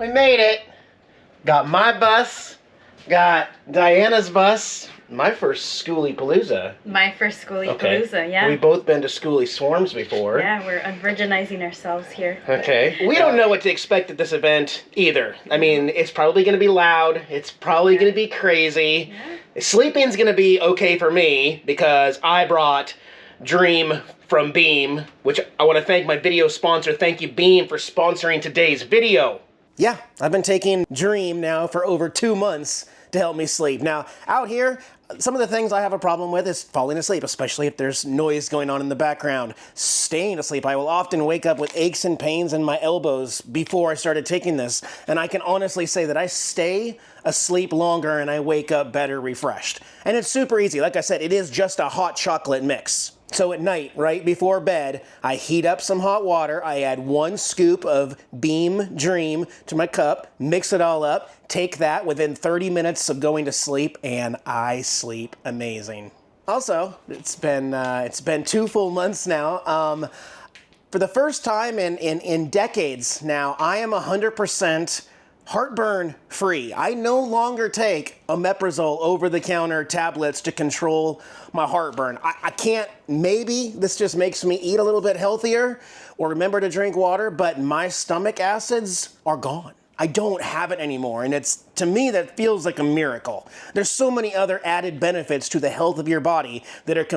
we made it. Got my bus, got Diana's bus. My first SKOOLIEPALOOZA. My first SKOOLIEPALOOZA, yeah. We've both been to Schoolie Swarms before. Yeah, we're virginizing ourselves here. Okay. We don't know what to expect at this event either. I mean, it's probably going to be loud. It's probably going to be crazy. Yeah. Sleeping's going to be okay for me because I brought Dream from Beam, which I want to thank my video sponsor. Thank you, Beam, for sponsoring today's video. Yeah, I've been taking Dream now for over 2 months to help me sleep. Now, out here, some of the things I have a problem with is falling asleep, especially if there's noise going on in the background. Staying asleep, I will often wake up with aches and pains in my elbows before I started taking this, and I can honestly say that I stay asleep longer and I wake up better refreshed. And it's super easy. Like I said, it is just a hot chocolate mix. So at night, right before bed, I heat up some hot water, I add 1 scoop of Beam Dream to my cup, mix it all up, take that within 30 minutes of going to sleep, and I sleep amazing. Also, it's been 2 full months now. For the first time in decades now, I am 100% heartburn free. I no longer take omeprazole over-the-counter tablets to control my heartburn. I can't, maybe this just makes me eat a little bit healthier or remember to drink water, but my stomach acids are gone. I don't have it anymore, and it's, to me, that feels like a miracle. There's so many other added benefits to the health of your body that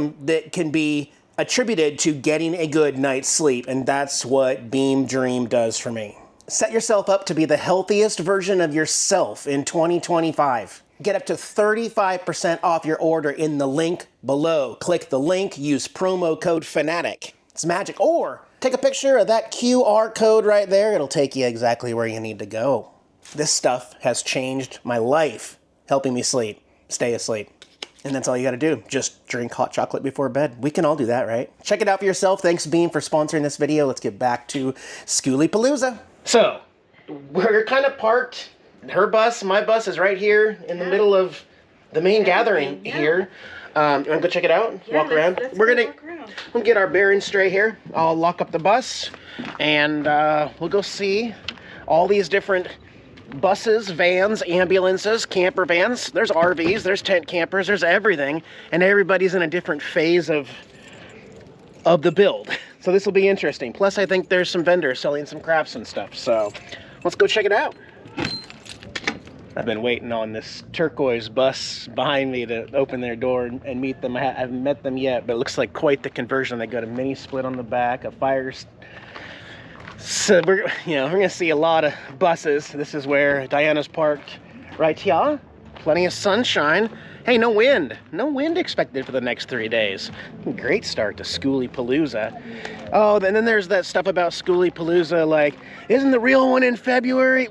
can be attributed to getting a good night's sleep, and that's what Beam Dream does for me. Set yourself up to be the healthiest version of yourself in 2025. Get up to 35% off your order in the link below. Click the link, use promo code FANATIC. It's magic. Or take a picture of that QR code right there. It'll take you exactly where you need to go. This stuff has changed my life, helping me sleep, stay asleep. And that's all you gotta do. Just drink hot chocolate before bed. We can all do that, right? Check it out for yourself. Thanks, Beam, for sponsoring this video. Let's get back to SKOOLIEPALOOZA. So, we're kind of parked. Her bus, my bus is right here in the middle of the main gathering here. You want to go check it out? Yeah, walk around? We're gonna get our bearings straight here. I'll lock up the bus and we'll go see all these different buses, vans, ambulances, camper vans. There's RVs, there's tent campers, there's everything. And everybody's in a different phase of the build. So this will be interesting. Plus, I think there's some vendors selling some crafts and stuff. So let's go check it out. I've been waiting on this turquoise bus behind me to open their door and meet them. I haven't met them yet, but it looks like quite the conversion. They got a mini split on the back, a fire. So we're gonna see a lot of buses. This is where Diana's parked right here. Plenty of sunshine. Hey, no wind. No wind expected for the next 3 days. Great start to SKOOLIEPALOOZA. Oh, and then there's that stuff about SKOOLIEPALOOZA, like, isn't the real one in February?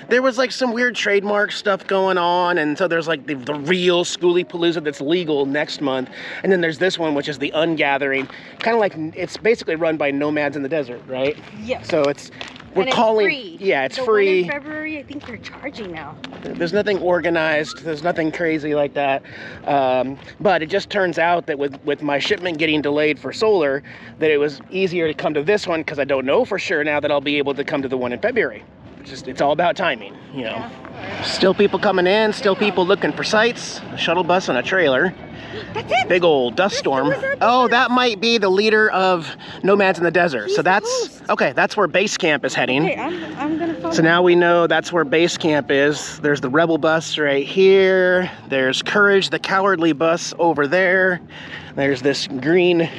There was like some weird trademark stuff going on, and so there's like the real SKOOLIEPALOOZA that's legal next month, and then there's this one, which is the Ungathering. Kind of like, it's basically run by nomads in the desert, right? Yeah. So we're calling, free. Yeah, it's the free. One in February, I think they're charging now. There's nothing organized. There's nothing crazy like that. But it just turns out that with my shipment getting delayed for solar, that it was easier to come to this one because I don't know for sure now that I'll be able to come to the one in February. It's all about timing, you know. Yeah. Still people coming in. Still people looking for sites. A shuttle bus and a trailer. That's it. Big old dust storm. Oh, that might be the leader of Nomads in the Desert. So that's okay. That's where base camp is heading. Okay, I'm gonna follow. So now we know that's where base camp is. There's the rebel bus right here. There's Courage, the cowardly bus over there. There's this green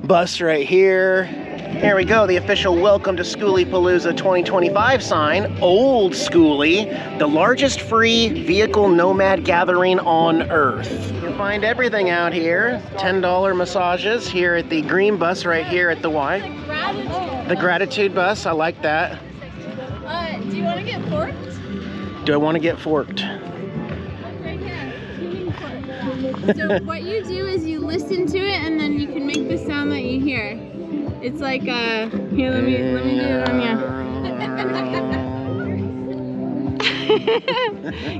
bus right here. Here we go, the official welcome to SKOOLIEPALOOZA 2025 sign. Old Schoolie, the largest free vehicle nomad gathering on Earth. You'll find everything out here. $10 massages here at the green bus right here at the Y. The gratitude bus, I like that. Do you want to get forked? Do I want to get forked? Right here. So what you do is you listen to it and then you can make the sound that you hear. It's like here, let me do it on you.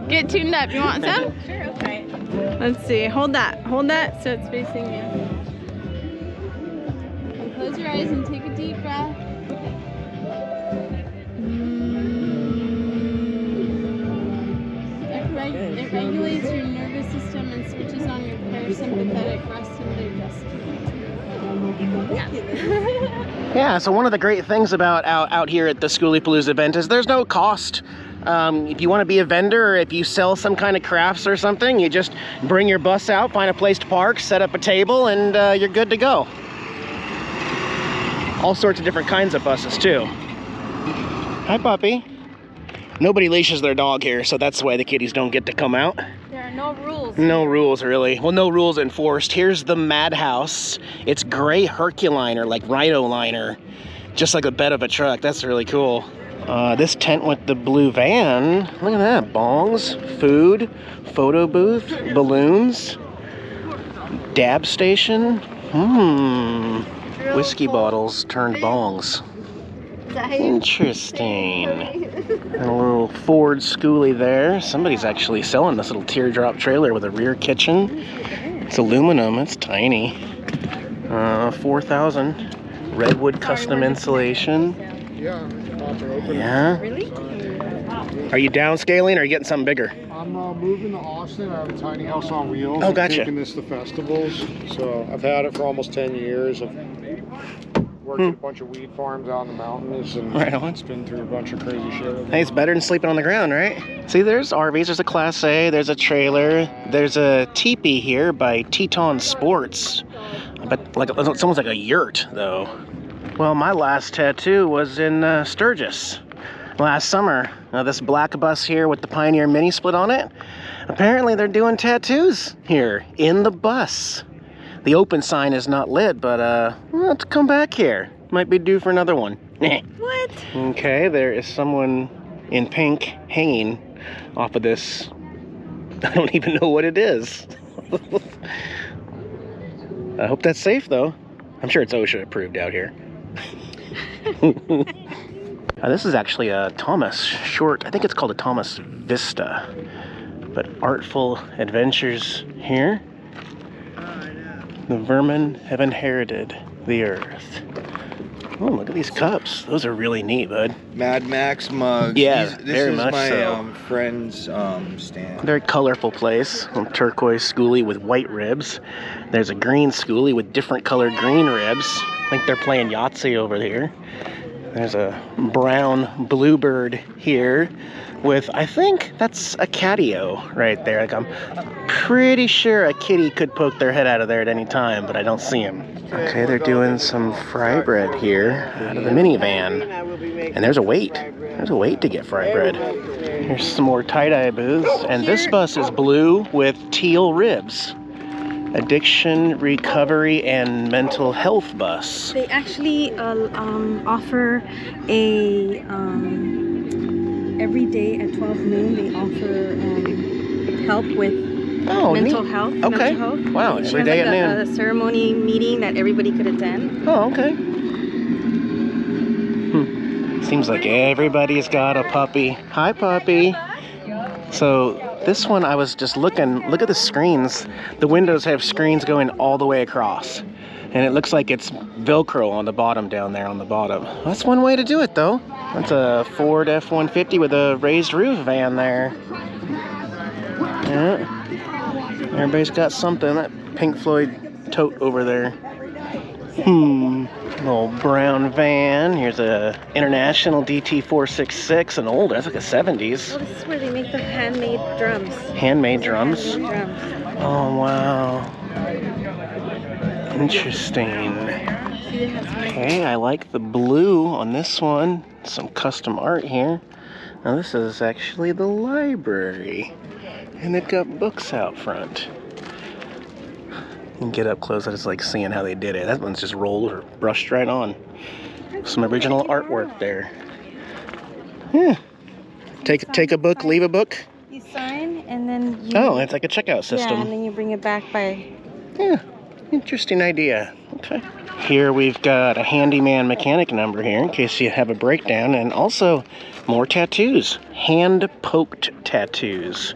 Get tuned up. You want some? Sure, okay. Let's see. Hold that so it's facing you. And close your eyes and take a deep breath. regulates your nervous system and switches on your parasympathetic rest and digest. Yeah, so one of the great things about out here at the SKOOLIEPALOOZA event is there's no cost. If you want to be a vendor or if you sell some kind of crafts or something, you just bring your bus out, find a place to park, set up a table, and you're good to go. All sorts of different kinds of buses too. Hi, puppy. Nobody leashes their dog here, so that's why the kitties don't get to come out. There are no rules. No rules, really. Well, no rules enforced. Here's the Madhouse. It's gray Herculiner, like Rhino liner, just like the bed of a truck. That's really cool. This tent with the blue van, look at that. Bongs, food, photo booth, balloons, dab station. Whiskey bottles turned bongs. Interesting. And a little Ford Schoolie there. Somebody's actually selling this little teardrop trailer with a rear kitchen. It's aluminum, it's tiny. 4,000. Redwood custom insulation. Yeah. Really? Are you downscaling or are you getting something bigger? I'm moving to Austin. I have a tiny house on wheels. Oh, gotcha. I'm taking this to festivals. So I've had it for almost 10 years. I've worked at a bunch of weed farms out in the mountains, and Right on. it's been through a bunch of crazy shit. Hey, it's better than sleeping on the ground, right? See, there's RVs, there's a Class A, there's a trailer, there's a teepee here by Teton Sports. But like it's almost like a yurt, though. Well, my last tattoo was in Sturgis last summer. Now, this black bus here with the Pioneer mini split on it, apparently they're doing tattoos here in the bus. The open sign is not lit, but let's come back here. Might be due for another one. What? Okay, there is someone in pink hanging off of this. I don't even know what it is. I hope that's safe, though. I'm sure it's OSHA approved out here. This is actually a Thomas short. I think it's called a Thomas Vista. But artful adventures here. The vermin have inherited the earth. Oh, look at these cups. Those are really neat, bud. Mad Max mugs. Yeah, This very is much my so. friend's stand. Very colorful place. A turquoise Schoolie with white ribs. There's a green Schoolie with different colored green ribs. I think they're playing Yahtzee over here. There's a brown bluebird here with, I think that's a catio right there. Like, I'm pretty sure a kitty could poke their head out of there at any time, but I don't see him. Okay, they're doing some fry bread here out of the minivan. And there's a wait. There's a wait to get fry bread. Here's some more tie-dye booths. And this bus is blue with teal ribs. Addiction, recovery, and mental health bus. They actually offer a every day at 12 noon. They offer help with mental health. Okay. Mental health. Wow, She every has day like at noon. a ceremony meeting that everybody could attend. Oh, okay. Seems like everybody's got a puppy. Hi, puppy. So this one, I was just looking. Look at the screens. The windows have screens going all the way across. And it looks like it's Velcro on the bottom down there on the bottom. That's one way to do it, though. That's a Ford F-150 with a raised roof van there. Yeah. Everybody's got something. That Pink Floyd tote over there. Little brown van. Here's a International DT466, an old. That's like a 70s. Oh, this is where they make the handmade drums. Handmade drums. Handmade drums. Oh, wow. Interesting. Okay, I like the blue on this one. Some custom art here. Now this is actually the library. And they've got books out front. You can get up close, I just like seeing how they did it. That one's just rolled or brushed right on. Some original artwork there. Yeah. Take a book, leave a book. You sign and then you... Oh, it's like a checkout system. Yeah, and then you bring it back by... Yeah, interesting idea. Okay. Here we've got a handyman mechanic number here in case you have a breakdown, and also more tattoos. Hand-poked tattoos.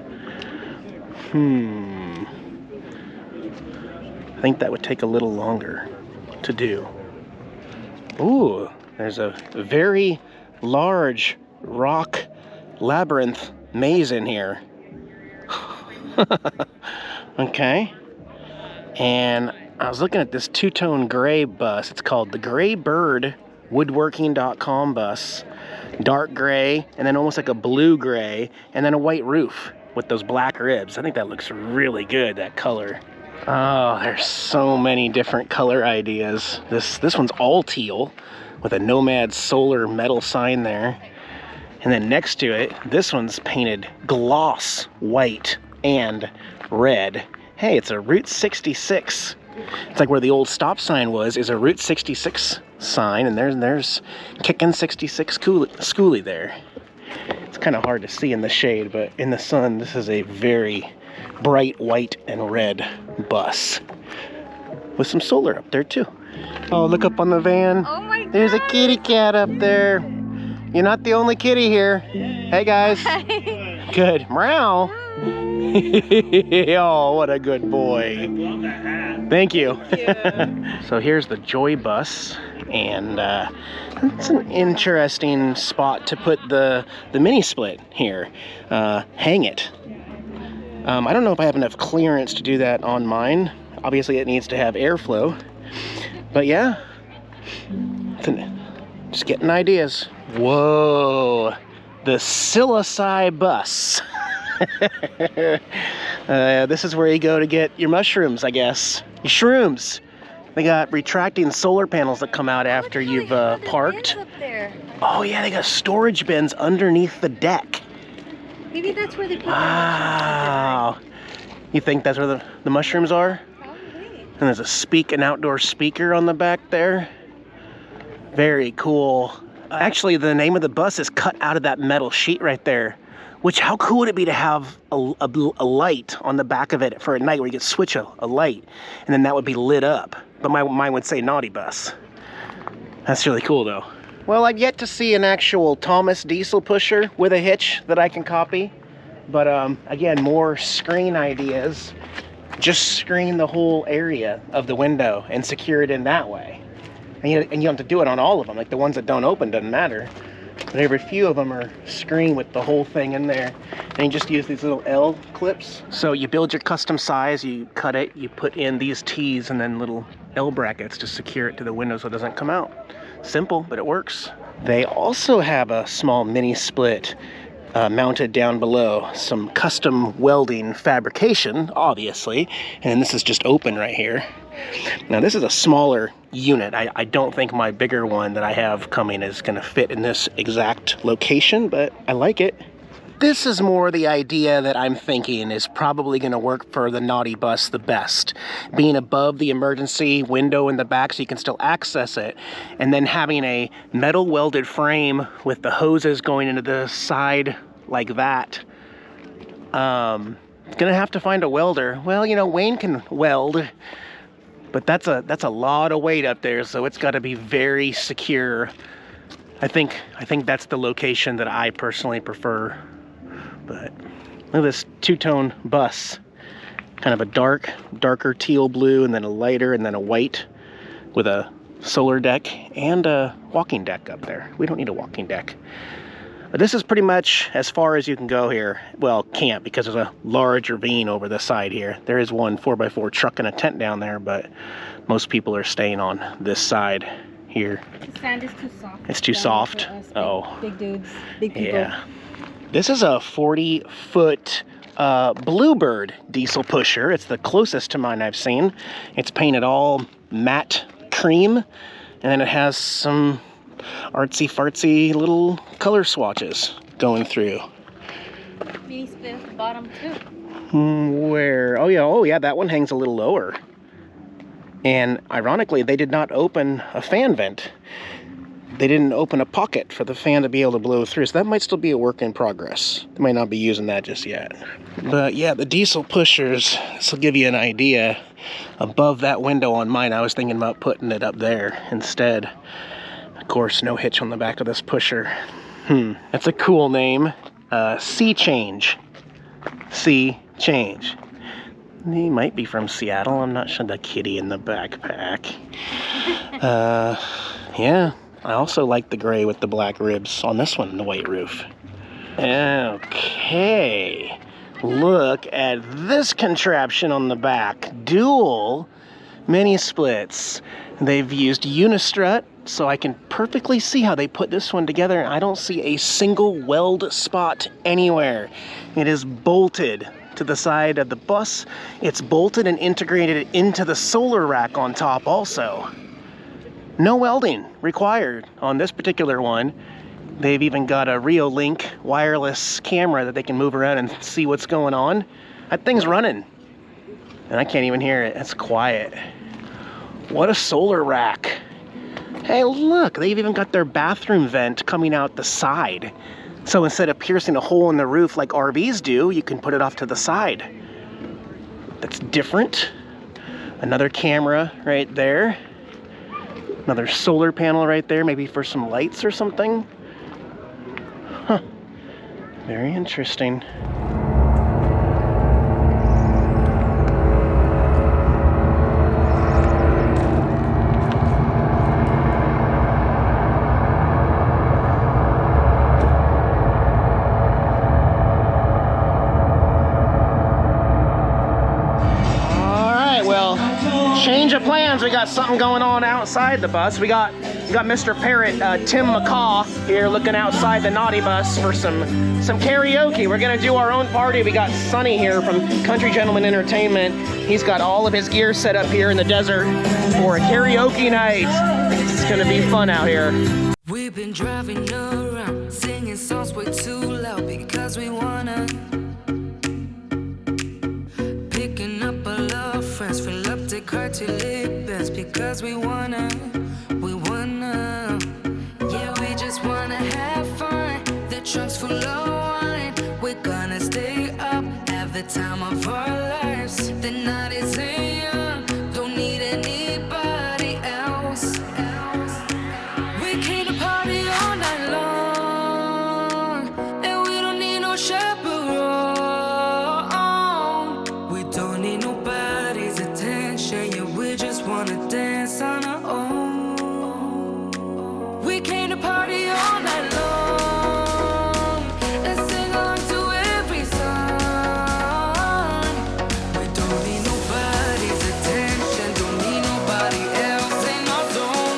I think that would take a little longer to do. Ooh, there's a very large rock labyrinth maze in here. Okay. And I was looking at this two-tone gray bus. It's called the Gray Bird Woodworking.com bus. Dark gray, and then almost like a blue gray, and then a white roof with those black ribs. I think that looks really good, that color. Oh, there's so many different color ideas. This one's all teal with a Nomad solar metal sign there. And then next to it, this one's painted gloss white and red. Hey, it's a Route 66. It's like where the old stop sign was, is a Route 66 sign, and there's kicking 66 Schoolie there. It's kind of hard to see in the shade, but in the sun, this is a very bright white and red bus with some solar up there too. Oh, look up on the van. Oh my God. There's a kitty cat up there. You're not the only kitty here. Hey guys. Good. Meow. Oh, what a good boy. Thank you. So here's the Joy bus, and it's an interesting spot to put the mini split here. Hang it. I don't know if I have enough clearance to do that on mine. Obviously it needs to have airflow, but yeah, just getting ideas. Whoa, the Silicide bus. This is where you go to get your mushrooms, I guess. Your shrooms. They got retracting solar panels that come out after you've parked. Up there. Oh yeah, they got storage bins underneath the deck. Maybe that's where they put Wow. You think that's where the mushrooms are? Probably. And there's an outdoor speaker on the back there. Very cool. Actually, the name of the bus is cut out of that metal sheet right there. Which, how cool would it be to have a light on the back of it for at night where you could switch a light, and then that would be lit up. But mine would say Naughty Bus. That's really cool though. Well, I've yet to see an actual Thomas diesel pusher with a hitch that I can copy. But again, more screen ideas. Just screen the whole area of the window and secure it in that way. And you don't have to do it on all of them. Like the ones that don't open doesn't matter. But every few of them are screened with the whole thing in there. And you just use these little L clips. So you build your custom size, you cut it, you put in these T's and then little L brackets to secure it to the window so it doesn't come out. Simple, but it works. They also have a small mini split mounted down below. Some custom welding fabrication, obviously. And this is just open right here. Now this is a smaller unit. I don't think my bigger one that I have coming is going to fit in this exact location, but I like it. This is more the idea that I'm thinking is probably going to work for the Naughty Bus the best. Being above the emergency window in the back so you can still access it, and then having a metal welded frame with the hoses going into the side like that. Gonna have to find a welder. Well, you know, Wayne can weld, but that's a lot of weight up there, so it's got to be very secure. I think that's the location that I personally prefer. But look at this two-tone bus. Kind of a darker teal blue, and then a lighter, and then a white with a solar deck and a walking deck up there. We don't need a walking deck. But this is pretty much as far as you can go here. Well, can't, because there's a large ravine over the side here. There is one 4x4 truck and a tent down there, but most people are staying on this side here. The sand is too soft. It's too soft? Oh. Big dudes, big people. Yeah. This is a 40-foot Bluebird diesel pusher. It's the closest to mine I've seen. It's painted all matte cream, and then it has some artsy-fartsy little color swatches going through. Mini split at the bottom too. Where? Oh yeah, that one hangs a little lower. And ironically, they did not open a fan vent. They didn't open a pocket for the fan to be able to blow through, so that might still be a work in progress. They might not be using that just yet. But yeah, the diesel pushers, this will give you an idea. Above that window on mine, I was thinking about putting it up there instead. Of course, no hitch on the back of this pusher. That's a cool name. Sea Change. Sea Change. He might be from Seattle. I'm not sure. The kitty in the backpack. Yeah. I also like the gray with the black ribs on this one, the white roof. Okay. Look at this contraption on the back. Dual mini splits. They've used Unistrut, so I can perfectly see how they put this one together. I don't see a single weld spot anywhere. It is bolted to the side of the bus. It's bolted and integrated into the solar rack on top also. No welding required on this particular one. They've even got a Reolink wireless camera that they can move around and see what's going on. That thing's running, and I can't even hear it. It's quiet. What a solar rack. Hey, look, they've even got their bathroom vent coming out the side. So instead of piercing a hole in the roof like RVs do, you can put it off to the side. That's different. Another camera right there. Another solar panel right there, maybe for some lights or something. Huh. Very interesting. Change of plans. We got something going on outside the bus. We got Mr. Parrot, Tim McCaw here looking outside the naughty bus for some karaoke. We're gonna do our own party. We got Sonny here from Country Gentleman Entertainment. He's got all of his gear set up here in the desert for a karaoke night. It's gonna be fun out here. We've been driving around, singing songs way too loud because we wanna. Picking up all our friends, fill up the car till it bends because we wanna. Yeah, we just wanna have fun. The trunk's full of wine. We're gonna stay up, have the time of our lives. The night is young, don't need anybody else. We came to party all night long, and we don't need no chaperone. We don't need nobody's attention, yeah, we just wanna dance on our own. We came to party all night long and sing along to every song. We don't need nobody's attention, don't need nobody else in our zone.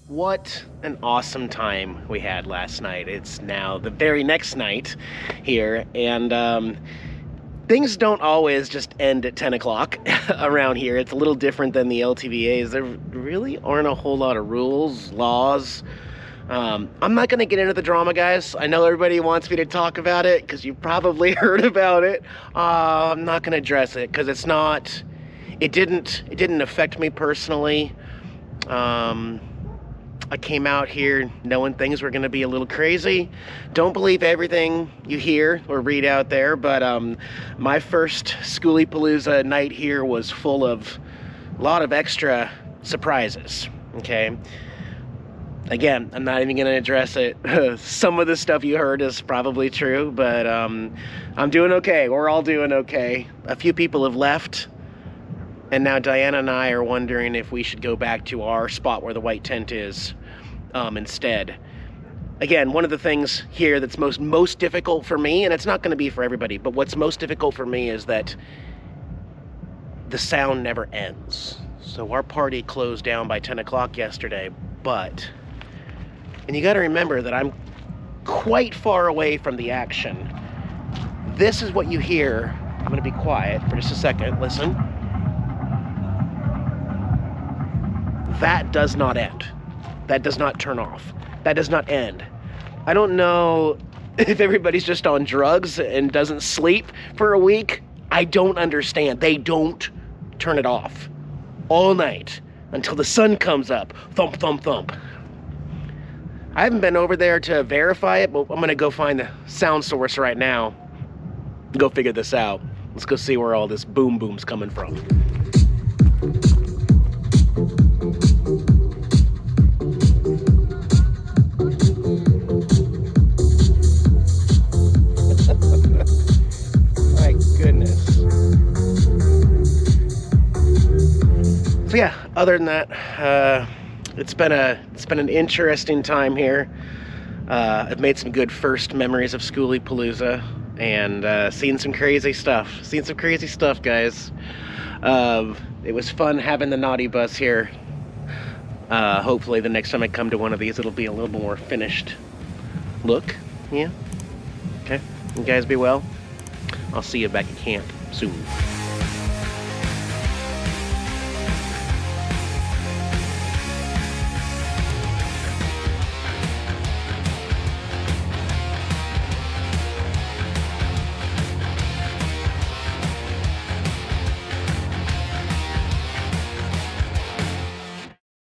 What an awesome time we had last night. It's now the very next night here, and things don't always just end at 10 o'clock around here. It's a little different than the LTVAs. There really aren't a whole lot of rules, laws. I'm not going to get into the drama, guys. I know everybody wants me to talk about it because you probably heard about it. I'm not going to address it because it's not, it didn't affect me personally. I came out here knowing things were going to be a little crazy. Don't believe everything you hear or read out there, but my first SKOOLIEPALOOZA night here was full of a lot of extra surprises, okay? Again, I'm not even going to address it. Some of the stuff you heard is probably true, but I'm doing okay. We're all doing okay. A few people have left, and now Diana and I are wondering if we should go back to our spot where the white tent is instead. Again, one of the things here that's most difficult for me, and it's not going to be for everybody, but what's most difficult for me is that the sound never ends. So our party closed down by 10 o'clock yesterday, but... And you got to remember that I'm quite far away from the action. This is what you hear. I'm going to be quiet for just a second. Listen. That does not end. That does not turn off. That does not end. I don't know if everybody's just on drugs and doesn't sleep for a week. I don't understand. They don't turn it off all night until the sun comes up. Thump, thump, thump. I haven't been over there to verify it, but I'm going to go find the sound source right now. Go figure this out. Let's go see where all this boom boom's coming from. My goodness. So yeah, other than that, it's been an interesting time here. I've made some good first memories of SKOOLIEPALOOZA and seen some crazy stuff. Seen some crazy stuff, guys. It was fun having the naughty bus here. Hopefully the next time I come to one of these, it'll be a little more finished look. Yeah. Okay. You guys be well. I'll see you back at camp soon.